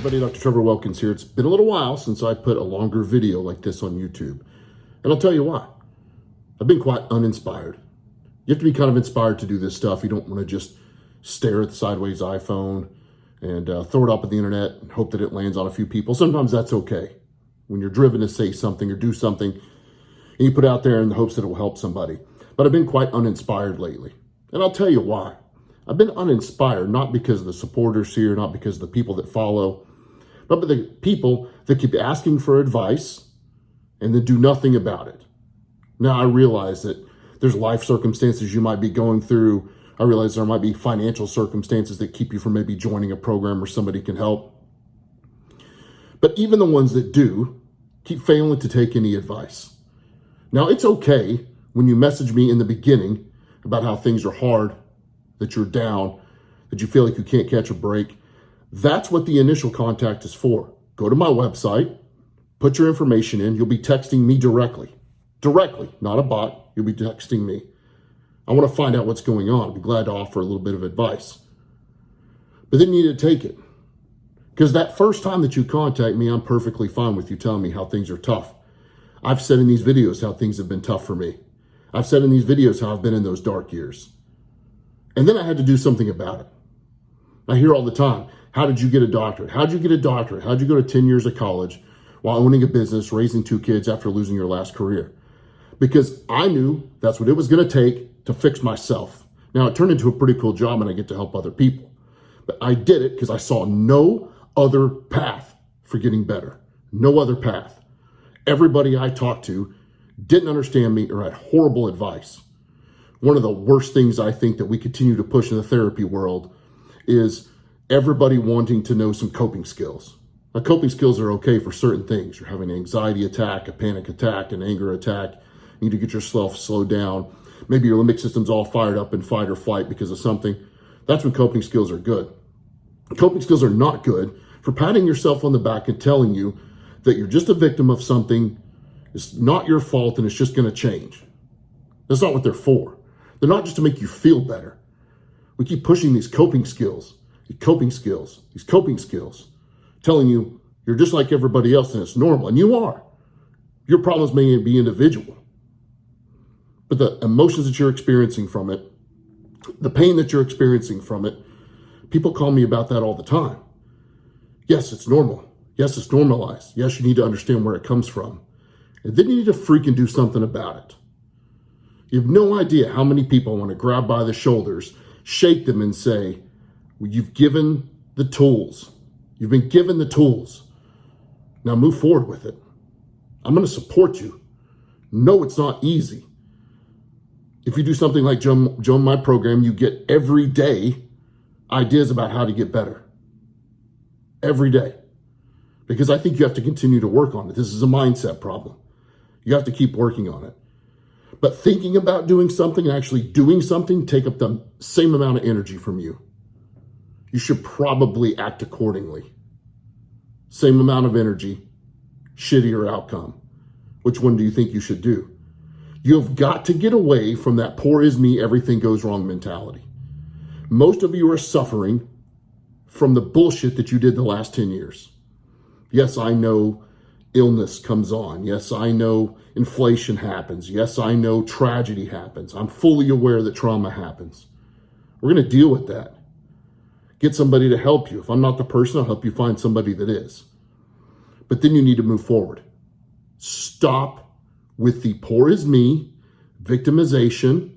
everybody, Dr. Trevor Wilkins here. It's been a little while since I put a longer video like this on YouTube. And I'll tell you why. I've been quite uninspired. You have to be kind of inspired to do this stuff. You don't want to just stare at the sideways iPhone and throw it up at the internet and hope that it lands on a few people. Sometimes that's okay. When you're driven to say something or do something, and you put it out there in the hopes that it will help somebody. But I've been quite uninspired lately. And I'll tell you why. I've been uninspired, not because of the supporters here, not because of the people that follow, but by the people that keep asking for advice and then do nothing about it. Now, I realize that there's life circumstances you might be going through. I realize there might be financial circumstances that keep you from maybe joining a program where somebody can help. But even the ones that do keep failing to take any advice. Now, it's okay when you message me in the beginning about how things are hard, that you're down, that you feel like you can't catch a break. That's what the initial contact is for. Go to my website, put your information in. You'll be texting me directly, not a bot. You'll be texting me. I want to find out what's going on. I'd be glad to offer a little bit of advice. But then you need to take it. Because that first time that you contact me, I'm perfectly fine with you telling me how things are tough. I've said in these videos how things have been tough for me. I've said in these videos how I've been in those dark years. And then I had to do something about it. I hear all the time, how did you get a doctorate? How'd you get a doctorate? How'd you go to 10 years of college while owning a business, raising 2 kids after losing your last career? Because I knew that's what it was going to take to fix myself. Now, it turned into a pretty cool job and I get to help other people. But I did it because I saw no other path for getting better. No other path. Everybody I talked to didn't understand me or had horrible advice. One of the worst things I think that we continue to push in the therapy world is everybody wanting to know some coping skills. Now, coping skills are okay for certain things. You're having an anxiety attack, a panic attack, an anger attack. You need to get yourself slowed down. Maybe your limbic system's all fired up in fight or flight because of something. That's when coping skills are good. Coping skills are not good for patting yourself on the back and telling you that you're just a victim of something. It's not your fault and it's just going to change. That's not what they're for. They're not just to make you feel better. We keep pushing these coping skills, telling you you're just like everybody else and it's normal, and you are. Your problems may be individual, but the emotions that you're experiencing from it, the pain that you're experiencing from it, people call me about that all the time. Yes, it's normal. Yes, it's normalized. Yes, you need to understand where it comes from. And then you need to freaking do something about it. You have no idea how many people want to grab by the shoulders, shake them and say, well, you've given the tools. You've been given the tools. Now move forward with it. I'm going to support you. No, it's not easy. If you do something like join my program, you get every day ideas about how to get better. Every day. Because I think you have to continue to work on it. This is a mindset problem. You have to keep working on it. But thinking about doing something and actually doing something take up the same amount of energy from you. You should probably act accordingly. Same amount of energy, shittier outcome. Which one do you think you should do? You've got to get away from that poor is me, everything goes wrong mentality. Most of you are suffering from the bullshit that you did the last 10 years. Yes, I know illness comes on. Yes, I know inflation happens. Yes, I know tragedy happens. I'm fully aware that trauma happens. We're going to deal with that. Get somebody to help you. If I'm not the person, I'll help you find somebody that is. But then you need to move forward. Stop with the poor is me, victimization.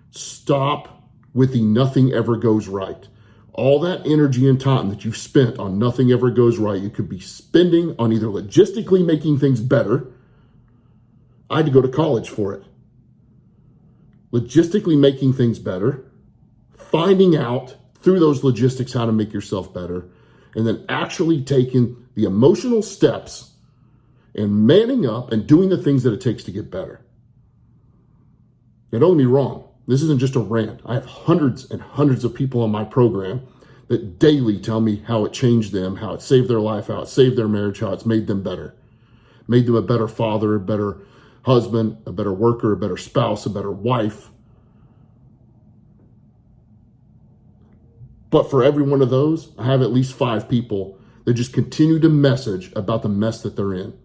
Stop with the nothing ever goes right. All that energy and time that you've spent on nothing ever goes right, you could be spending on either logistically making things better. I had to go to college for it. Logistically making things better, finding out through those logistics how to make yourself better, and then actually taking the emotional steps and manning up and doing the things that it takes to get better. Now, don't get me wrong. This isn't just a rant. I have hundreds and hundreds of people on my program that daily tell me how it changed them, how it saved their life, how it saved their marriage, how it's made them better. Made them a better father, a better husband, a better worker, a better spouse, a better wife. But for every one of those, I have at least 5 people They just continue to message about the mess that they're in.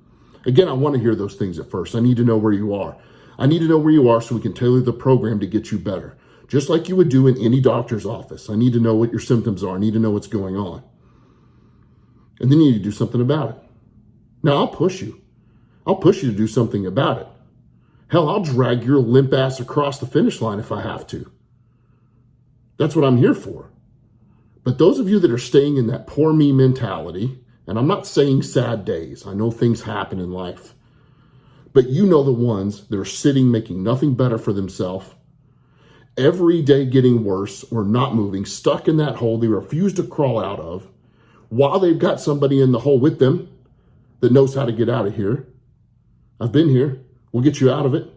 Again, I want to hear those things at first. I need to know where you are. I need to know where you are so we can tailor the program to get you better. Just like you would do in any doctor's office. I need to know what your symptoms are. I need to know what's going on. And then you need to do something about it. Now, I'll push you. I'll push you to do something about it. Hell, I'll drag your limp ass across the finish line if I have to. That's what I'm here for. But those of you that are staying in that poor me mentality, and I'm not saying sad days. I know things happen in life. But you know the ones that are sitting making nothing better for themselves, every day getting worse or not moving, stuck in that hole they refuse to crawl out of, while they've got somebody in the hole with them that knows how to get out of here. I've been here. We'll get you out of it.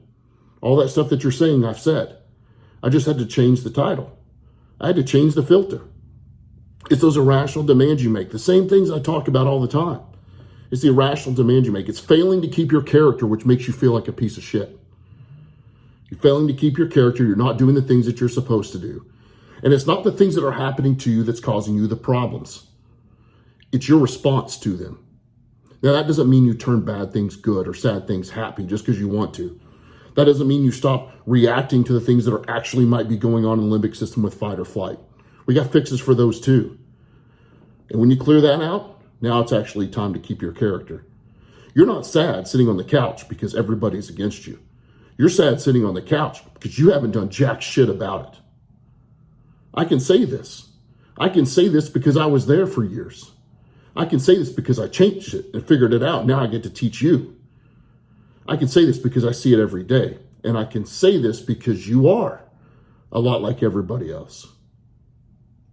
All that stuff that you're saying, I've said. I just had to change the title. I had to change the filter. It's those irrational demands you make. The same things I talk about all the time. It's the irrational demands you make. It's failing to keep your character, which makes you feel like a piece of shit. You're failing to keep your character. You're not doing the things that you're supposed to do. And it's not the things that are happening to you that's causing you the problems. It's your response to them. Now, that doesn't mean you turn bad things good or sad things happy just because you want to. That doesn't mean you stop reacting to the things that are actually might be going on in the limbic system with fight or flight. We got fixes for those too. And when you clear that out, now it's actually time to keep your character. You're not sad sitting on the couch because everybody's against you. You're sad sitting on the couch because you haven't done jack shit about it. I can say this. I can say this because I was there for years. I can say this because I changed it and figured it out. Now I get to teach you. I can say this because I see it every day. And I can say this because you are a lot like everybody else.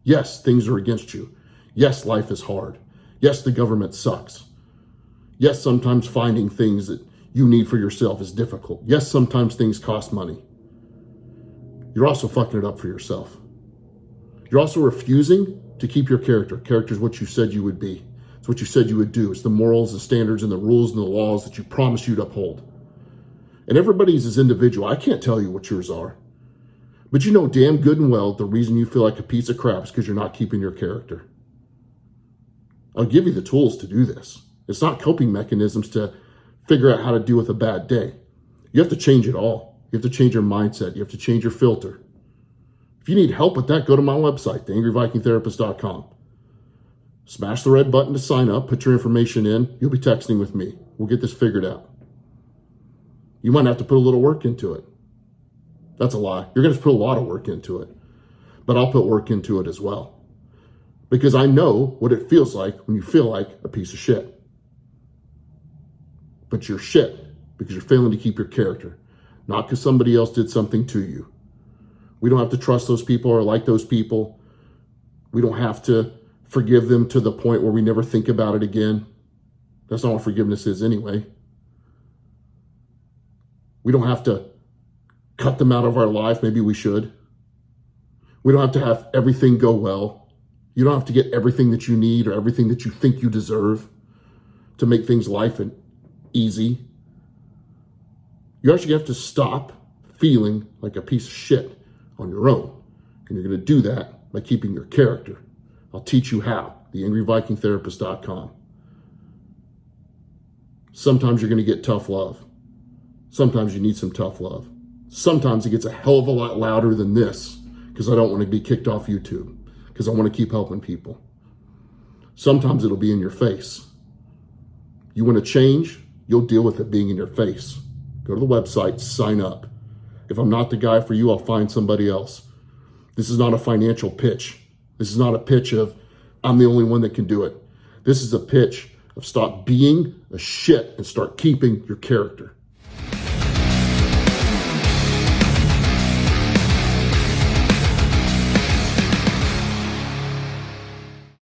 Yes, things are against you. Yes, life is hard. Yes, the government sucks. Yes, sometimes finding things that you need for yourself is difficult. Yes, sometimes things cost money. You're also fucking it up for yourself. You're also refusing to keep your character. Character is what you said you would be. It's what you said you would do. It's the morals, the standards, and the rules and the laws that you promised you'd uphold. And everybody's is individual. I can't tell you what yours are. But you know damn good and well the reason you feel like a piece of crap is because you're not keeping your character. I'll give you the tools to do this. It's not coping mechanisms to figure out how to deal with a bad day. You have to change it all. You have to change your mindset. You have to change your filter. If you need help with that, go to my website, theangryvikingtherapist.com. Smash the red button to sign up, put your information in. You'll be texting with me. We'll get this figured out. You might have to put a little work into it. That's a lie. You're going to put a lot of work into it. But I'll put work into it as well. Because I know what it feels like when you feel like a piece of shit. But you're shit because you're failing to keep your character. Not because somebody else did something to you. We don't have to trust those people or like those people. We don't have to forgive them to the point where we never think about it again. That's not what forgiveness is anyway. We don't have to cut them out of our life. Maybe we should. We don't have to have everything go well. You don't have to get everything that you need or everything that you think you deserve to make things life easy. You actually have to stop feeling like a piece of shit on your own. And you're going to do that by keeping your character. I'll teach you how. theangryvikingtherapist.com. Sometimes you're going to get tough love. Sometimes you need some tough love. Sometimes it gets a hell of a lot louder than this because I don't want to be kicked off YouTube because I want to keep helping people. Sometimes it'll be in your face. You want to change, you'll deal with it being in your face. Go to the website, sign up. If I'm not the guy for you, I'll find somebody else. This is not a financial pitch. This is not a pitch of, I'm the only one that can do it. This is a pitch of stop being a shit and start keeping your character.